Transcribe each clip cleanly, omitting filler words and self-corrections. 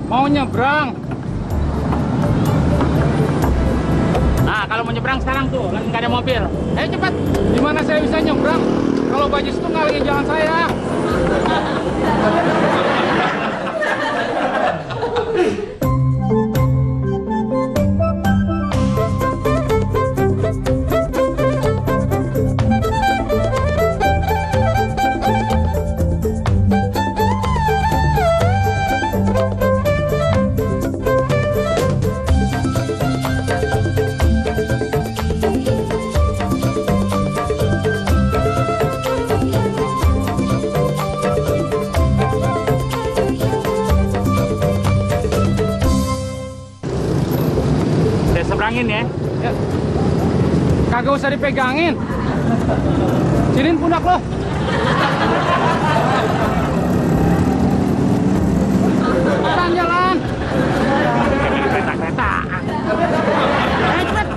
mau nyebrang. Nah, kalau mau nyebrang sekarang tuh, lagi nggak ada mobil. Ayo cepat. Gimana saya bisa nyebrang kalau Bajis itu ngalingin jalan saya? Seberangin ya. Kagak usah dipegangin. Sinin pundak lo. Cepetan jalan. Kereta-kereta. Cepet.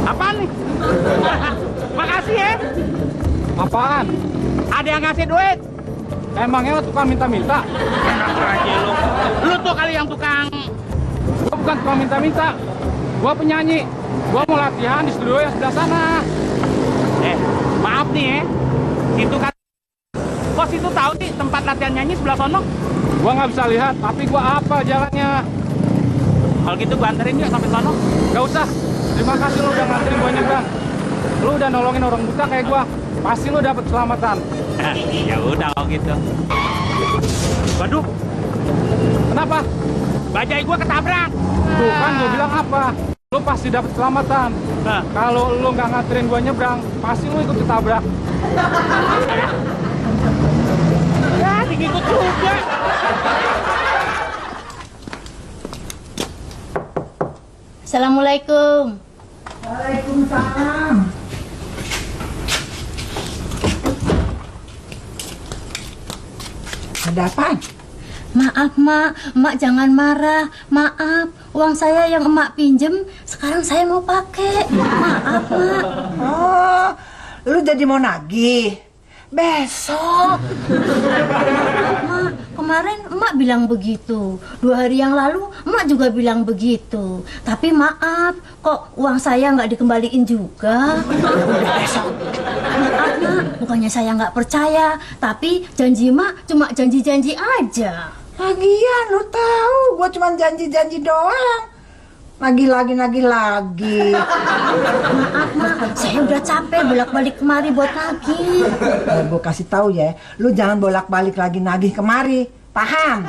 Apaan nih? Makasih ya. Apaan? Ada yang ngasih duit. Emangnya lo tukang minta-minta? Enak aja lo. Lu tuh kali yang tukang. Gua bukan tukang minta-minta. Gua penyanyi. Gua mau latihan di studio yang sebelah sana. Maaf nih ya. Situ kan. Kok situ tahu nih tempat latihan nyanyi sebelah sono? Gua nggak bisa lihat, tapi gua apa jalannya. Kalau gitu gua anterin yuk sampai sono. Gak usah. Terima kasih lu udah nganterin gua nyebrang. Lu udah nolongin orang buta kayak gua. Pasti lu dapat keselamatan. Ya udah kalau gitu. Waduh. Kenapa? Bajai gua ketabrak. Tuh kan gua bilang apa? Lu pasti dapat keselamatan. Kalau lu nggak nganterin gua nyebrang, pasti lu ikut ketabrak. Ya, ikut juga. Assalamualaikum. Waalaikumsalam. Ada apaan? Maaf, Mak jangan marah. Maaf, uang saya yang Emak pinjem, sekarang saya mau pakai. Maaf, Mak. Oh, lu jadi mau nagih? Besok. Mak, kemarin Emak bilang begitu. 2 hari yang lalu Emak juga bilang begitu. Tapi maaf, kok uang saya nggak dikembaliin juga. Besok. Maaf, Mak, bukannya saya nggak percaya, tapi janji Mak cuma janji-janji aja. Lagian lu tahu, gua cuma janji-janji doang. Nagih lagi. Maaf, Mak, saya udah capek bolak-balik kemari buat nagih. Gua kasih tahu ya, lu jangan bolak-balik lagi nagih kemari. Paham?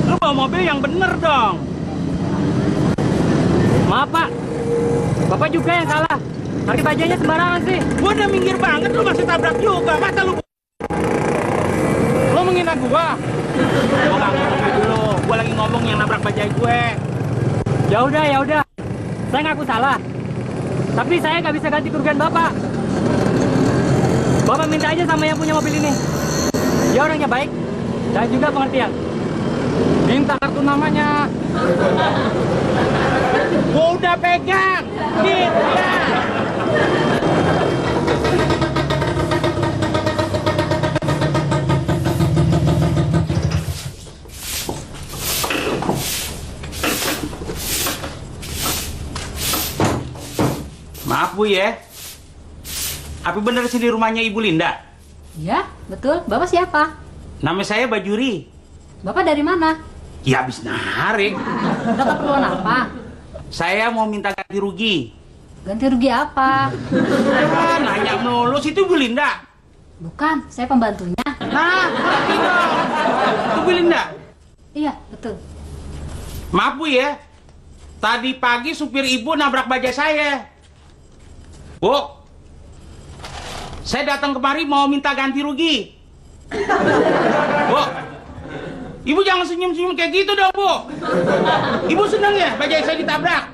Lu bawa mobil yang bener dong. Maaf Pak, Bapak juga yang salah. Parkir bajanya sembarangan sih. Gua udah minggir banget, lu masih tabrak juga. Masa lu menghina gua? Gua nggak ngomong dulu. Gua lagi ngomong yang nabrak bajai gue. Ya udah. Saya ngaku salah. Tapi saya nggak bisa ganti kerugian Bapak. Bapak minta aja sama yang punya mobil ini. Dia orangnya baik dan juga pengertian. Minta kartu namanya. Gua udah pegang. Gitu. Maaf Bu ya. Apa bener sini rumahnya Ibu Linda? Ya, betul. Bapak siapa? Nama saya Bajuri. Bapak dari mana? Ya habis narik. Ada keperluan apa? Saya mau minta ganti rugi. Ganti rugi apa? Nanya melulu, situ Ibu Linda. Bukan, saya pembantunya. Nah, ngerti dong. Itu Bu Linda. Iya, betul. Maaf Bu ya. Tadi pagi supir Ibu nabrak bajai saya. Bu, saya datang kemari mau minta ganti rugi. Bu, Ibu jangan senyum-senyum kayak gitu dong, Bu. Ibu senang ya bajai saya ditabrak?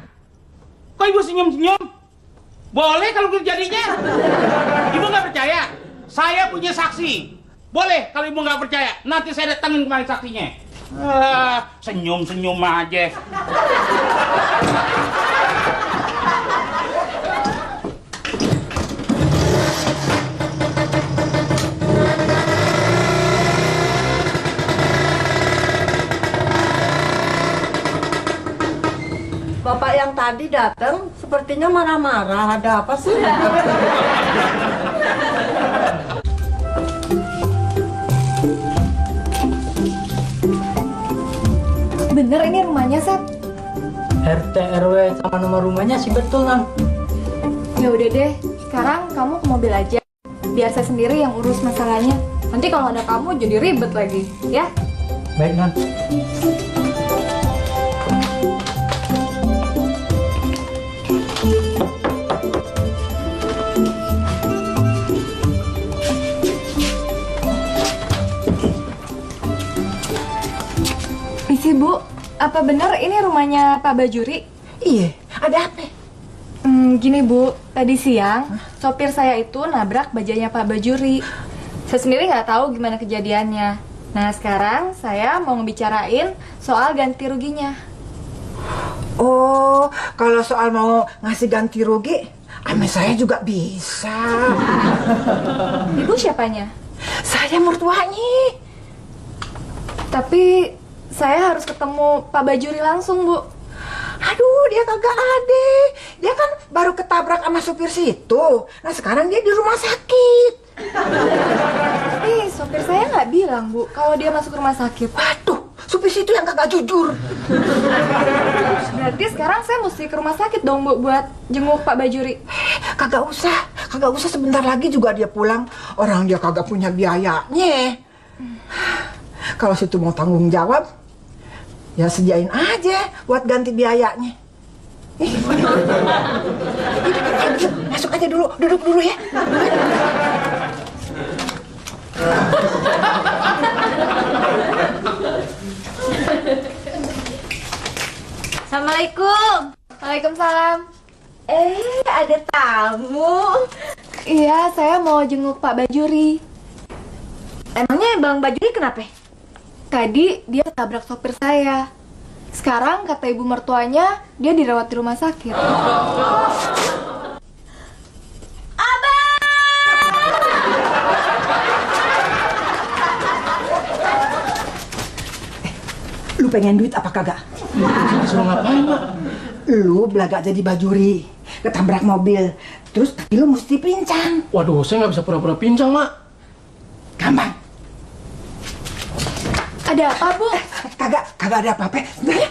Kok Ibu senyum-senyum? Boleh kalau terjadinya. Ibu nggak percaya? Saya punya saksi. Boleh kalau Ibu nggak percaya. Nanti saya datangin kemari saksinya. Senyum-senyum aja. Bapak yang tadi datang sepertinya marah-marah. Ada apa sih? Bener ini rumahnya, Sep? RT RW sama nomor rumahnya sih betul, Nan. Ya udah deh, sekarang kamu ke mobil aja. Biar saya sendiri yang urus masalahnya. Nanti kalau ada kamu jadi ribet lagi, ya? Baik, Nan. Isi Bu, apa bener ini rumahnya Pak Bajuri? Iya, ada apa? Gini Bu, tadi siang sopir saya itu nabrak bajanya Pak Bajuri. Saya sendiri nggak tahu gimana kejadiannya. Nah sekarang saya mau ngebicarain soal ganti ruginya. Oh, kalau soal mau ngasih ganti rugi, sama saya juga bisa. Ibu siapanya? Saya mertuanya. Tapi saya harus ketemu Pak Bajuri langsung Bu. Aduh, dia kagak ada. Dia kan baru ketabrak sama supir situ. Nah, sekarang dia di rumah sakit. Tapi sopir saya nggak bilang Bu kalau dia masuk rumah sakit. Waduh, supir situ yang kagak jujur. Berarti sekarang saya mesti ke rumah sakit dong Bu buat jenguk Pak Bajuri. Kagak usah sebentar lagi juga dia pulang. Orang dia kagak punya biayanya. Kalau situ mau tanggung jawab, ya sediain aja buat ganti biayanya. Masuk aja dulu, duduk dulu ya. Assalamualaikum. Waalaikumsalam. Ada tamu. Iya, saya mau jenguk Pak Bajuri. Emangnya Bang Bajuri kenapa? Tadi dia tabrak sopir saya. Sekarang kata ibu mertuanya dia dirawat di rumah sakit. Lu pengen duit apa kagak? Suruh ngapain, Mak? Lu belaga jadi bajuri, ketabrak mobil, terus kaki lu mesti pincang. Waduh, saya nggak bisa pura-pura pincang, Mak. Gampang. Ada apa, Bu? Kagak ada apa-apa. Sebenarnya.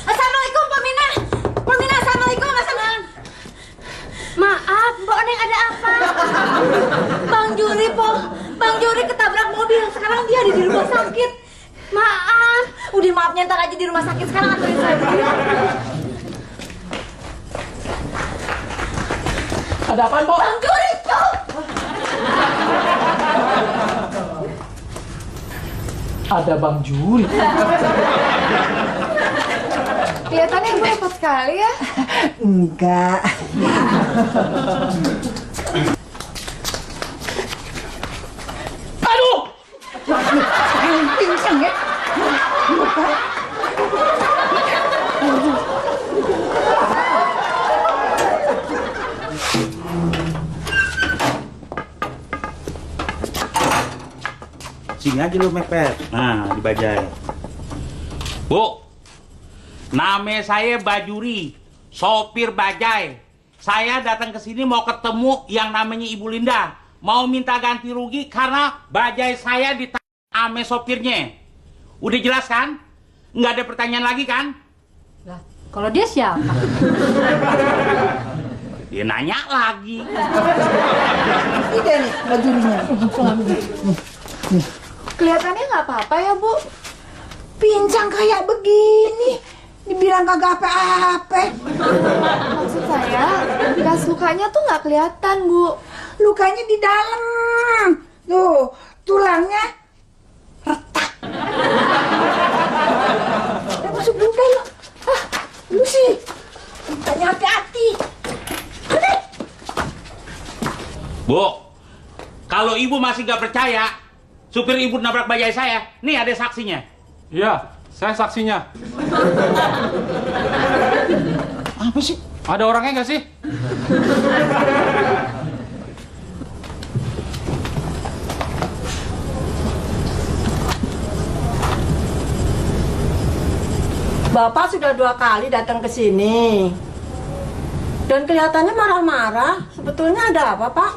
Assalamualaikum Pak Mina. Pak Mina, assalamualaikum. Maaf, Mbak Neng, ada apa? Bang Juri, Po. Bang Juri ketabrak mobil. Sekarang dia ada di rumah sakit. Maaf. Udah maafnya ntar aja di rumah sakit. Sekarang anterin saya dulu. Ada apaan, Po? Bang Juri, Po. Ada Bang Juri. Kelihatannya ibu repot sekali ya. Enggak. Aduh! Pincang ya? Sini aja lu mepet. Nah, dibajai. Bu, nama saya Bajuri, sopir bajai. Saya datang ke sini mau ketemu yang namanya Ibu Linda. Mau minta ganti rugi karena bajai saya ditabrak ame sopirnya. Udah jelas kan? Nggak ada pertanyaan lagi kan? Lah, kalau dia siapa? Dia nanya lagi. Ini deh nih bajurinya. Kelihatannya nggak apa-apa ya, Bu. Pincang kayak begini. Dibilang kagak apa-apa. Maksud saya, bekas lukanya tuh nggak kelihatan, Bu. Lukanya di dalam. Tuh, tulangnya retak. Masuk dulu deh, lu. Lu sih. Tanya hati-hati. Bu, kalau ibu masih nggak percaya, supir ibu nabrak bajai saya, nih ada saksinya. Iya, saya saksinya. Apa sih? Ada orangnya nggak sih? Bapak sudah 2 kali datang ke sini. Dan kelihatannya marah-marah. Sebetulnya ada apa, Pak?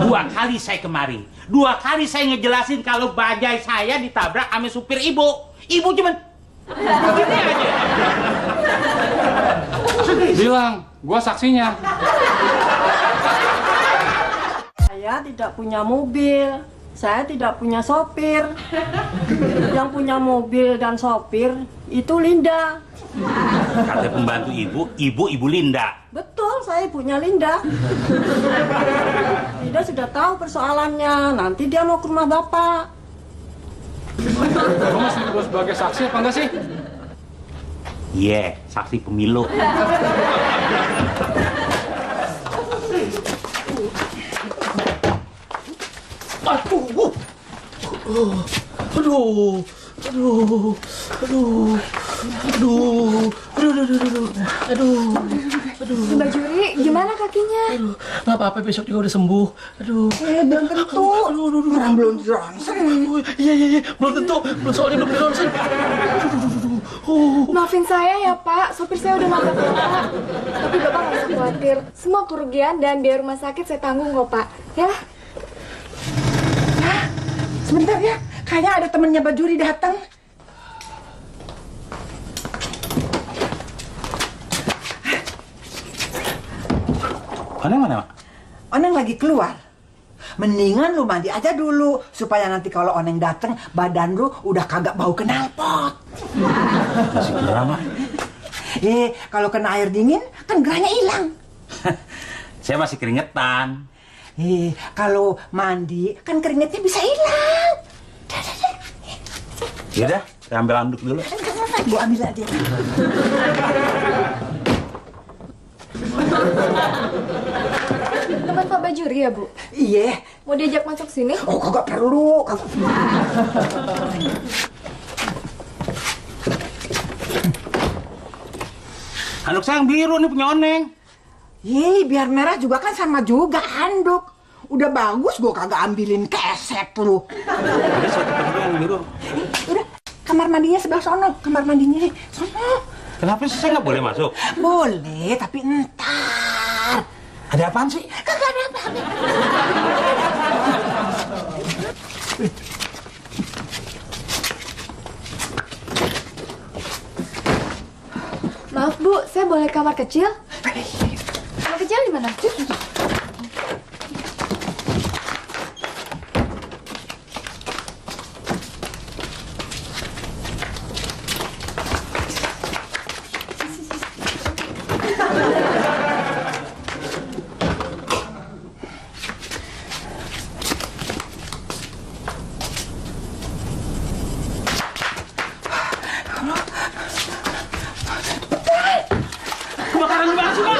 2 kali saya kemari. 2 kali saya ngejelasin kalau bajai saya ditabrak sama supir ibu. Ibu cuman begini aja. Bilang, gua saksinya. Saya tidak punya mobil. Saya tidak punya sopir. Yang punya mobil dan sopir itu Linda. Kata pembantu ibu Linda. Betul, saya ibunya Linda. Linda sudah tahu persoalannya. Nanti dia mau ke rumah Bapak. Gua masih gue sebagai saksi apa enggak sih? Iya, saksi pemilu. Mbak Juri, gimana kakinya? Nggak apa-apa, besok juga udah sembuh. Belum tentu. Orang belum di ronsen. Iya, belum tentu. Soalnya belum di ronsen. Maafin saya ya Pak, sopir saya udah nabrak Bapak. Tapi Bapak nggak usah khawatir. Semua kerugian dan biaya rumah sakit saya tanggung kok Pak. Ya? Sebentar ya, kayaknya ada temennya Bajuri datang. Mana? Oneng lagi keluar. Mendingan lu mandi aja dulu supaya nanti kalau Oneng dateng badan lu udah kagak bau knalpot. Masih gerah, Mak. Kalau kena air dingin kan gerahnya hilang. Saya masih keringetan. Kalau mandi kan keringetnya bisa hilang. Yaudah, saya ambil anduk dulu. Gua ambil aja. Teman Pak Bajuri ya Bu? Iya. Mau diajak masuk sini? Oh, kagak perlu. Anduk saya yang biru nih punya Oneng. Biar merah juga kan sama juga handuk. Udah bagus gua kagak ambilin keset lu. Ada satu kedua yang biru. Udah, kamar mandinya sebelah sono, kamar mandinya. Sono. Kenapa sih saya nggak boleh masuk? Boleh, tapi entar. Ada apaan sih? Kagak ada apa-apa. Maaf Bu, saya boleh kamar kecil? Kamar kecil di mana? Kebakaran gimana sih, Pak?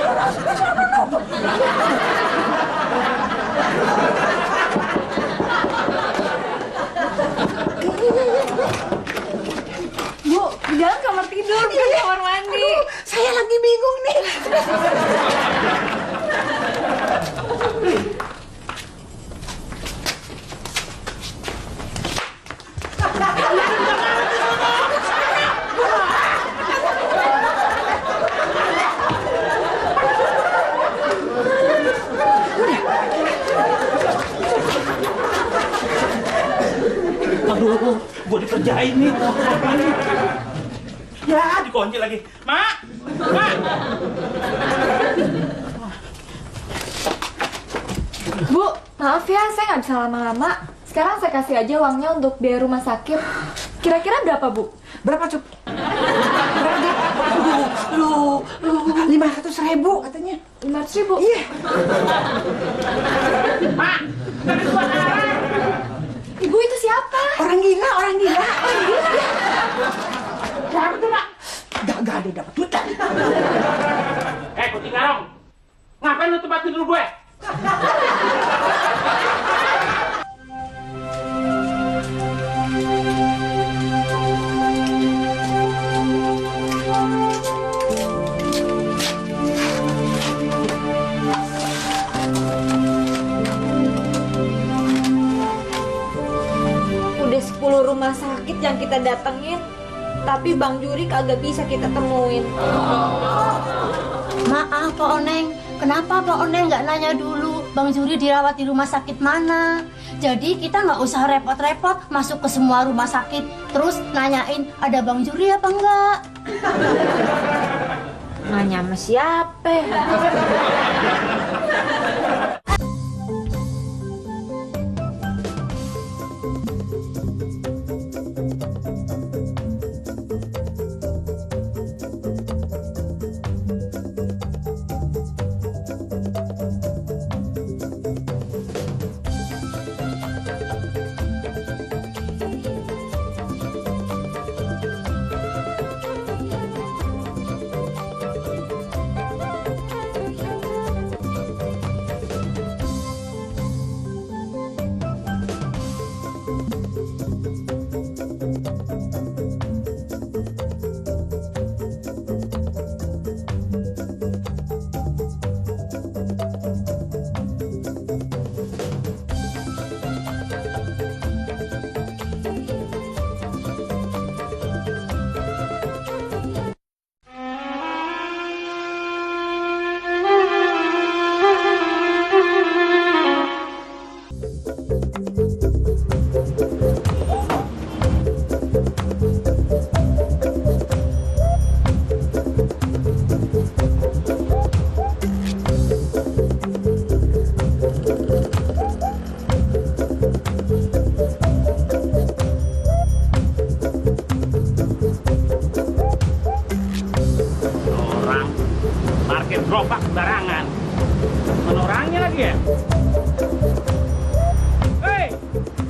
Bu, di dalam kamar tidur, bukan kamar mandi. Saya lagi bingung nih. Aduh, gua dikerjain nih. Ya, dikunci lagi. Mak! Bu, maaf ya, saya nggak bisa lama-lama. Sekarang saya kasih aja uangnya untuk biaya rumah sakit. Kira-kira berapa, Bu? Berapa, Cuk? Berapa? Aduh, 500.000 katanya. 500.000? Iya. Mak! Ibu itu siapa? Orang gila. Siapa tuh, Mak? Gak ada dapat duit. Kucing garong! Ngapain lu tempat tidur gue? Udah 10 rumah sakit yang kita datengin, tapi Bang Juri kagak bisa kita temuin. Maaf Pak Oneng, kenapa Pak Oneng nggak nanya dulu Bang Juri dirawat di rumah sakit mana? Jadi kita nggak usah repot-repot masuk ke semua rumah sakit, terus nanyain ada Bang Juri apa enggak? Nanya sama siapa? Parkir gerobak sembarangan. Mana orangnya lagi ya? Hei,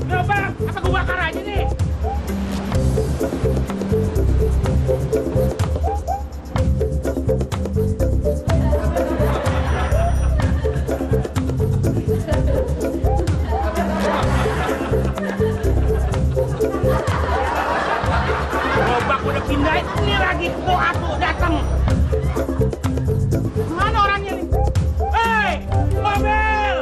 gerobak, apa gua bakar aja nih? Gerobak udah pindahin, ini lagi kok aku datang. Mana orangnya nih? Hei, mobil!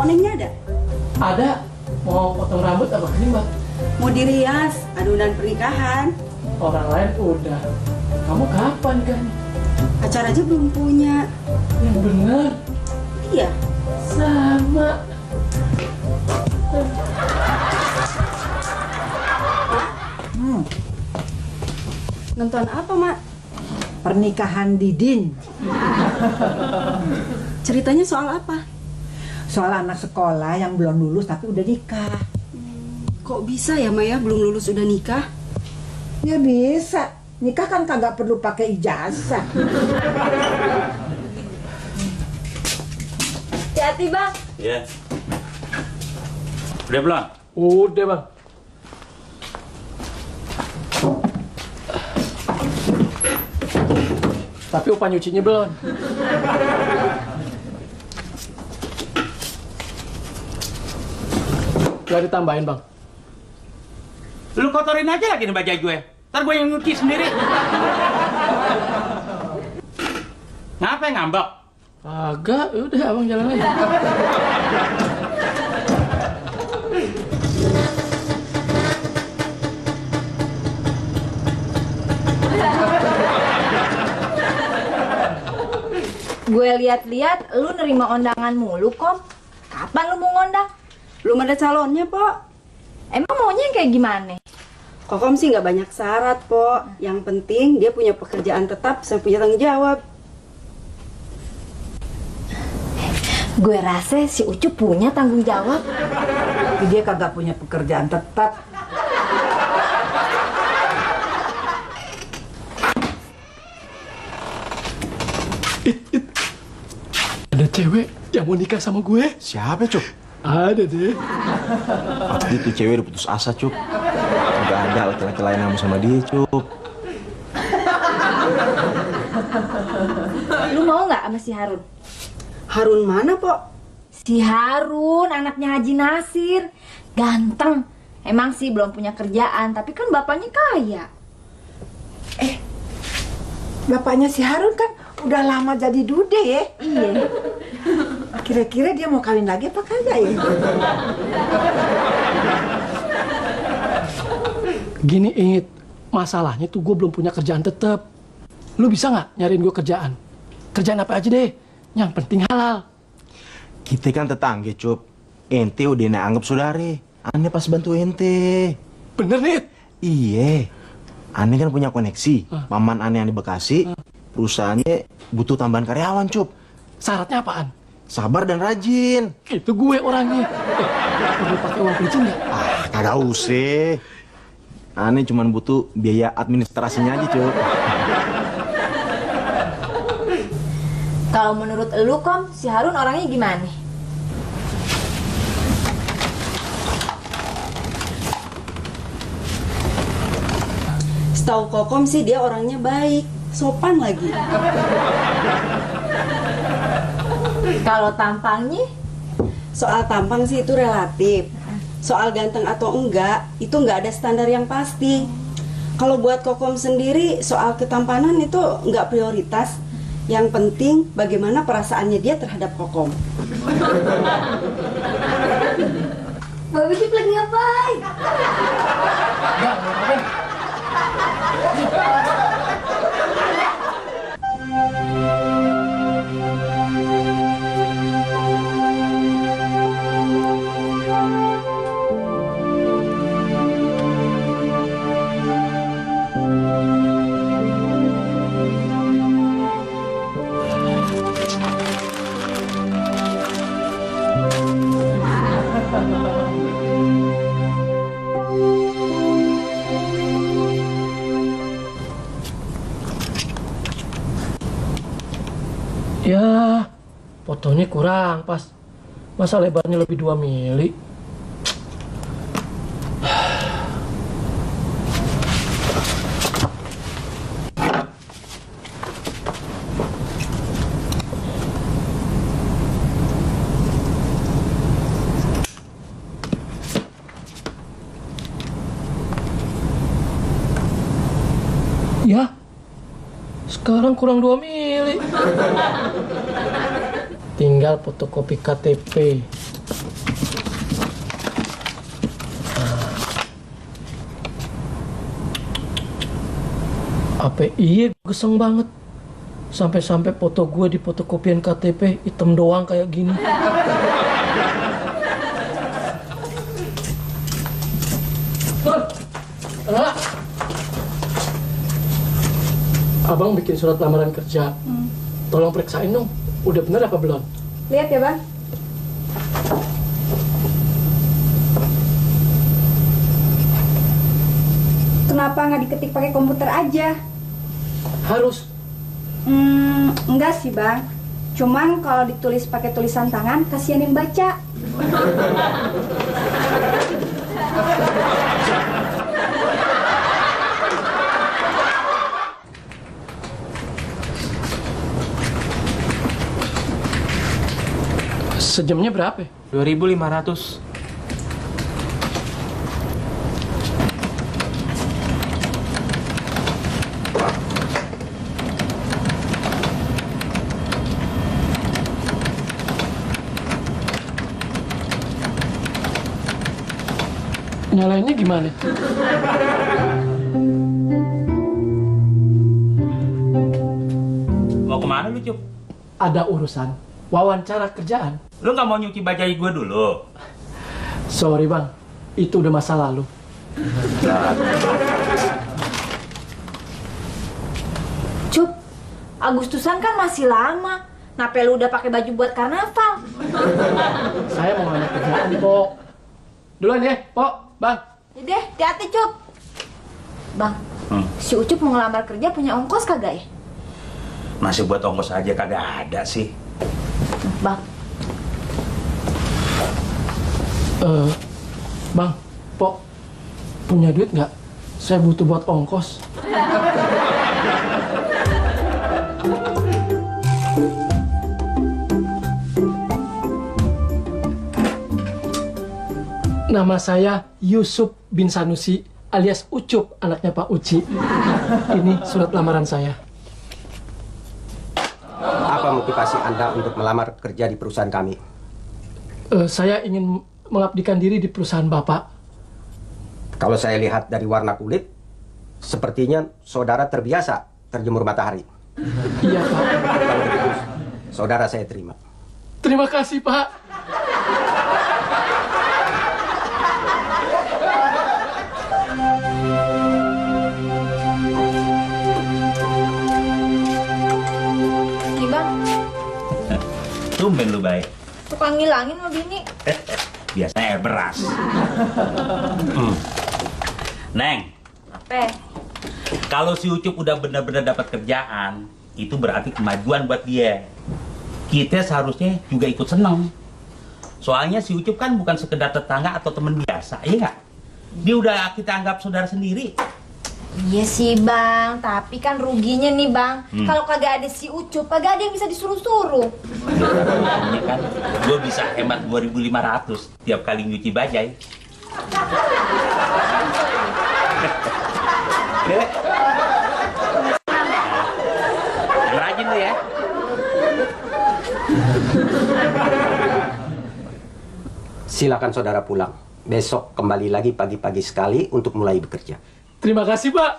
Onengnya ada? Ada. Mau potong rambut apa kerimbang? Mau dirias, adunan pernikahan. Orang lain udah. Kamu kapan kan? Acara aja belum punya. Yang bener. Iya. Sama. Nonton apa, Mak? Pernikahan Didin. Ceritanya soal apa? Soal anak sekolah yang belum lulus tapi udah nikah. Kok bisa ya, Maya belum lulus udah nikah? Ya bisa. Nikah kan kagak perlu pakai ijazah. Hati-hati, Bang. Iya. Udah belum? Udah bang. Tapi upah nyucinya belum. Gak ditambahin bang. Lu kotorin aja lagi nih baju gue. Ntar gue yang nyuci sendiri. Ngapa yang ngambek? Agak, udah abang jalan aja. Gue lihat-lihat lu nerima undangan mulu, Kom. Kapan lu mau ngondang? Belum ada calonnya, Pok. Emang maunya yang kayak gimana? Kokom sih nggak banyak syarat, Pok. Yang penting dia punya pekerjaan tetap, saya punya tanggung jawab. Gue rasa si Ucup punya tanggung jawab. Tapi dia kagak punya pekerjaan tetap. Ada cewek yang mau nikah sama gue. Siapa, Cuk? Ada deh. Pasti tuh cewek udah putus asa, Cuk. Gak ada laki-laki lain yang mau sama dia, Cuk. Lu mau nggak sama si Harun? Harun mana, Pok? Si Harun, anaknya Haji Nasir. Ganteng. Emang sih belum punya kerjaan, tapi kan bapaknya kaya. Bapaknya si Harun kan udah lama jadi dude ya. Iya. Kira-kira dia mau kawin lagi apa kagak ya? Gini, It. Masalahnya tuh gue belum punya kerjaan tetap. Lu bisa nggak nyariin gue kerjaan? Kerjaan apa aja deh. Yang penting halal. Kita kan tetangga, Cup. Ente udah anggap saudari. Aneh pas bantu ente. Bener, Nit? Iya. Aneh kan punya koneksi. Paman aneh yang di Bekasi. Perusahaannya butuh tambahan karyawan, Cup. Syaratnya apaan? Sabar dan rajin. Itu gue orangnya. Perlu pakai uang pelicin nggak? Kagak usah. Aneh cuma butuh biaya administrasinya aja, Cup. Kalau menurut elu, Kom, si Harun orangnya gimana? Setahu Kokom sih dia orangnya baik, sopan lagi. Kalau tampangnya? Soal tampang sih itu relatif. Soal ganteng atau enggak, itu enggak ada standar yang pasti. Kalau buat Kokom sendiri, soal ketampanan itu enggak prioritas. Yang penting bagaimana perasaannya dia terhadap Kokom. Mbak Bidip lagi ngapain? Ya, fotonya kurang pas. Masa lebarnya lebih 2 mili? Ya, sekarang kurang 2 mili. Tinggal fotokopi KTP. Apa iya geseng banget. Sampai-sampai foto gue di fotokopian KTP hitam doang kayak gini. Abang bikin surat lamaran kerja. Tolong periksain dong, udah bener apa belum? Lihat ya, Bang. Kenapa nggak diketik pakai komputer aja? Harus. Enggak sih, Bang. Cuman kalau ditulis pakai tulisan tangan, kasihan yang baca. Sejamnya berapa? 2.500. Nyalainnya gimana? Mau kemana lu, Cup? Ada urusan wawancara kerjaan. Lu nggak mau nyuci bajai gue dulu? Sorry bang, itu udah masa lalu. Cup, Agustusan kan masih lama. Kenapa lu udah pakai baju buat karnaval? Saya mau nanya kerjaan, Pok. Duluan ya, Pok, Bang. Ya deh, hati-hati, Cup. Bang, si Ucup mau ngelamar kerja punya ongkos kagak ya? Masih buat ongkos aja kagak ada sih. Bang. Bang, Pok, punya duit nggak? Saya butuh buat ongkos. Nama saya Yusuf bin Sanusi alias Ucup, anaknya Pak Uci. Ini surat lamaran saya. Apa motivasi Anda untuk melamar kerja di perusahaan kami? Saya ingin mengabdikan diri di perusahaan Bapak. Kalau saya lihat dari warna kulit, sepertinya saudara terbiasa terjemur matahari. Iya, Pak. Kalau begitu, saudara saya terima. Terima kasih, Pak. Nih, Bang. Tumben lu baik. Tukang ngilangin sama bini. Biasanya air beras. Neng, Apa? kalau si Ucup udah benar-benar dapat kerjaan, itu berarti kemajuan buat dia. Kita seharusnya juga ikut seneng. Soalnya si Ucup kan bukan sekedar tetangga atau teman biasa, iya nggak? Dia udah kita anggap saudara sendiri. Iya sih Bang, tapi kan ruginya nih Bang, kalau kagak ada si Ucup, kagak ada yang bisa disuruh-suruh. Makanya kan, gue bisa hemat 2.500 tiap kali nyuci bajai. Yang rajin lu ya. Silakan saudara pulang. Besok kembali lagi pagi-pagi sekali untuk mulai bekerja. Terima kasih, Pak.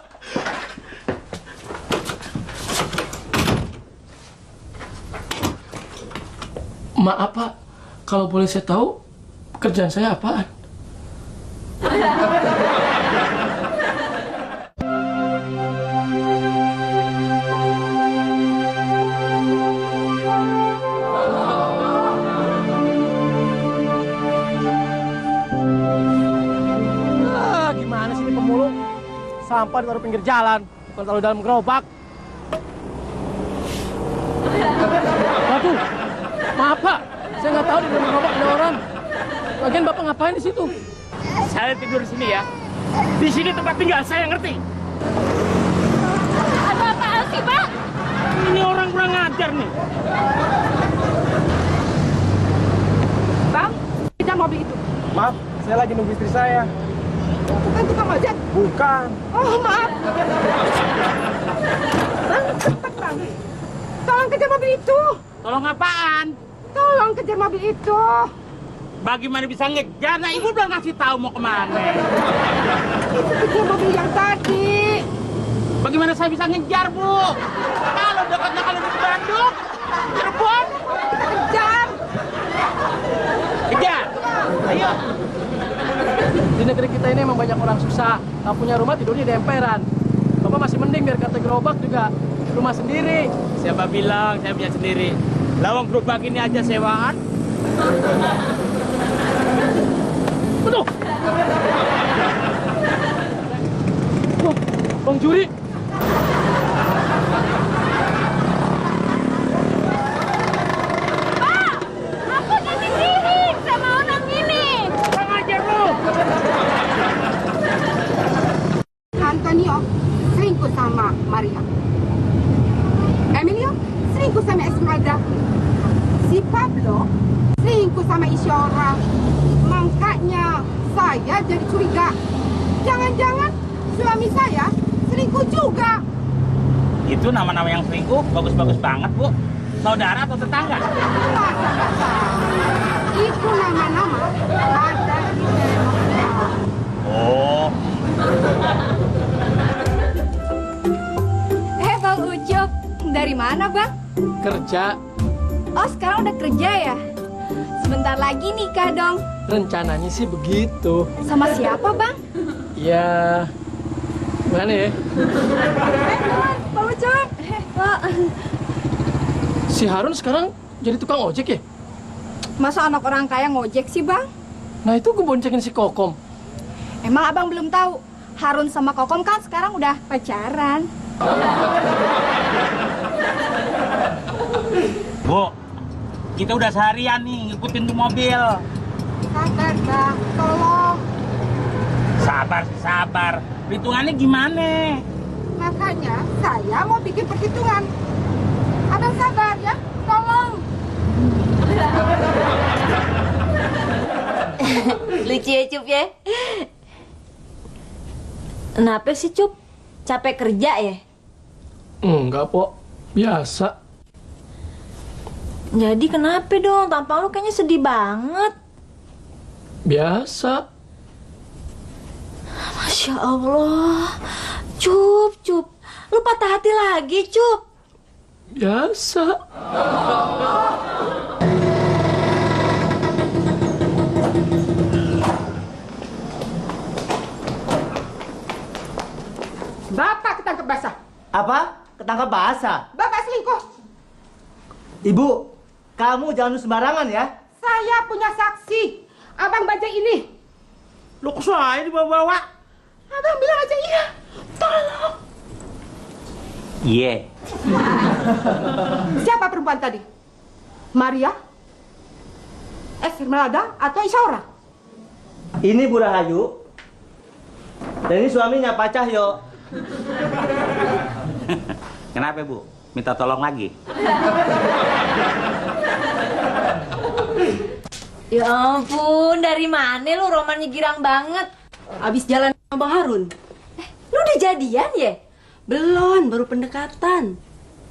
Maaf, Pak. Kalau boleh saya tahu, pekerjaan saya apaan? Gimana sih ini pemulung? Sampah ditaruh pinggir jalan, bukan taruh dalam gerobak. Waduh, maaf Pak, saya nggak tahu di dalam gerobak ada orang. Lagian Bapak ngapain di situ? Saya tidur di sini ya. Di sini tempat tinggal saya, ngerti? Ada apaan sih, Pak? Ini orang kurang ajar nih. Bang, kejar mobil itu. Maaf, saya lagi nunggu istri saya. Bukan tukang ojek? Bukan. Oh, maaf. Bang, cepat Bang. Tolong kejar mobil itu. Tolong apaan? Tolong kejar mobil itu. Bagaimana bisa ngejar? Nah, ibu belum ngasih tahu mau kemana. Itu kejar mobil yang tadi. Bagaimana saya bisa ngejar, Bu? Kalau dekatnya kalau di Bandung, Cirebon. Kejar. Kejar. Ayo. Di negeri kita ini emang banyak orang susah. Nggak punya rumah, tidurnya di emperan. Bapak masih mending biar kata gerobak juga rumah sendiri. Siapa bilang saya punya sendiri? Lawang gerobak ini aja sewaan. Betul. Wah, Bang Juri. Pak, aku dititirin sama orang ini. Kurang ajar lu. Antonio selingkuh sama Maria. Emilio selingkuh sama Esmeralda. Si Pablo selingkuh sama Isyora. Makanya saya jadi curiga. Jangan-jangan suami saya selingkuh juga. Itu nama-nama yang selingkuh bagus-bagus banget, Bu. Saudara atau tetangga? Itu nama-nama ada di dalam. Oh. Bang Ucup, dari mana Bang? Kerja. Oh, sekarang udah kerja ya? Sebentar lagi nikah dong. Rencananya sih begitu. Sama siapa Bang? Ya, mana ya? Bang Ucup. Pak. Si Harun sekarang jadi tukang ojek ya? Masa anak orang kaya ngojek sih Bang? Nah itu gue boncekin si Kokom. Emang Abang belum tahu? Harun sama Kokom kan sekarang udah pacaran. Bu, Kita udah seharian nih ngikutin tuh mobil. Sabar bang, tolong. Sabar. Perhitungannya gimana? Makanya saya mau bikin perhitungan. Abang sabar ya, tolong. Lucu ya Cup ya. Kenapa sih Cup? Capek kerja ya? Enggak, Pok. Biasa. Jadi kenapa dong? Tampang lu kayaknya sedih banget. Biasa. Masya Allah. Cup. Lu patah hati lagi, Cup. Biasa. Bapak ketangkep basah. Apa? Ketangkap basah? Bapak selingkuh. Ibu, kamu jangan sembarangan ya. Saya punya saksi. Abang Bajai ini. Lu kok saya dibawa-bawa? Abang bilang aja iya. Tolong. Iya. Siapa perempuan tadi? Maria? Esmeralda atau Isaura? Ini Bu Rahayu. Dan ini suaminya Pak Cahyo. Kenapa Bu? Minta tolong lagi? Ya ampun, dari mana lu romannya girang banget? Abis jalan sama Bang Harun. Lu udah jadian ya? Belum, baru pendekatan.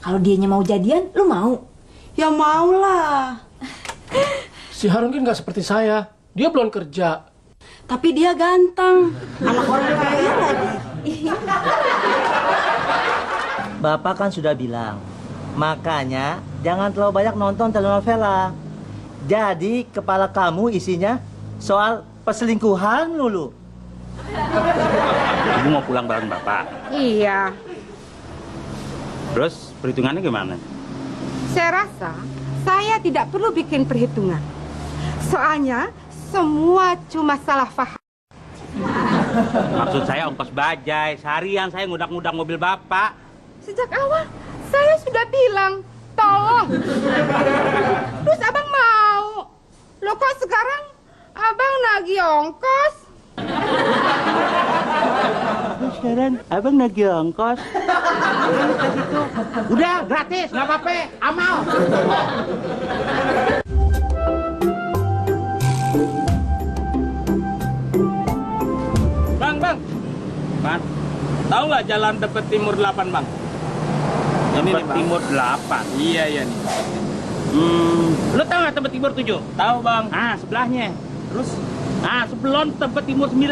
Kalau dianya mau jadian, lu mau? Ya mau lah. Si Harun kan nggak seperti saya. Dia belum kerja. Tapi dia ganteng. Anak orang kaya lagi. Bapak kan sudah bilang, makanya jangan terlalu banyak nonton telenovela. Jadi kepala kamu isinya soal perselingkuhan lulu. Ibu mau pulang bareng Bapak? Iya. Terus perhitungannya gimana? Saya rasa saya tidak perlu bikin perhitungan. Soalnya semua cuma salah paham. Maksud saya ongkos bajai, seharian saya ngudak-ngudak mobil Bapak. Sejak awal saya sudah bilang tolong. Terus abang mau. Loh kok sekarang abang nagih ongkos? Sekarang abang nagih ongkos. Udah gratis, nggak apa-apa, amal. Bang. Tahu nggak jalan Tebet Timur 8, Bang? Tebet Timur 8. Iya nih. Lu tahu nggak Tebet Timur 7? Tahu, Bang. Ah, sebelahnya. Terus? Ah, sebelum Tebet Timur 9.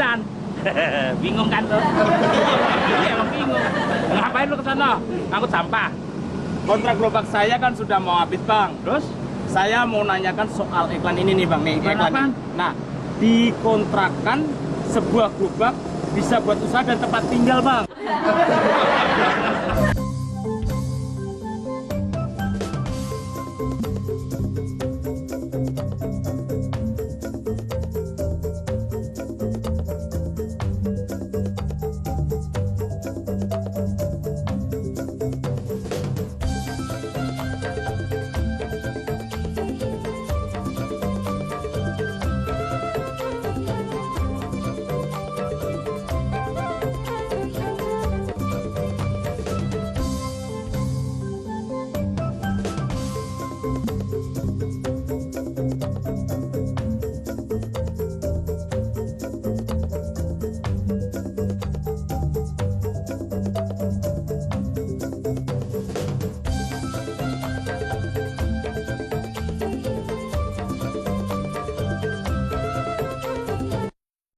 Bingung kan lo? Iya, emang bingung. Ngapain lu ke sana? Ngangkut sampah. Kontrak gerobak saya kan sudah mau habis, Bang. Terus? Saya mau nanyakan soal iklan ini nih, Bang. Nih, Iklan apaan? Nah, dikontrakkan sebuah gerobak bisa buat usaha dan tempat tinggal, Bang.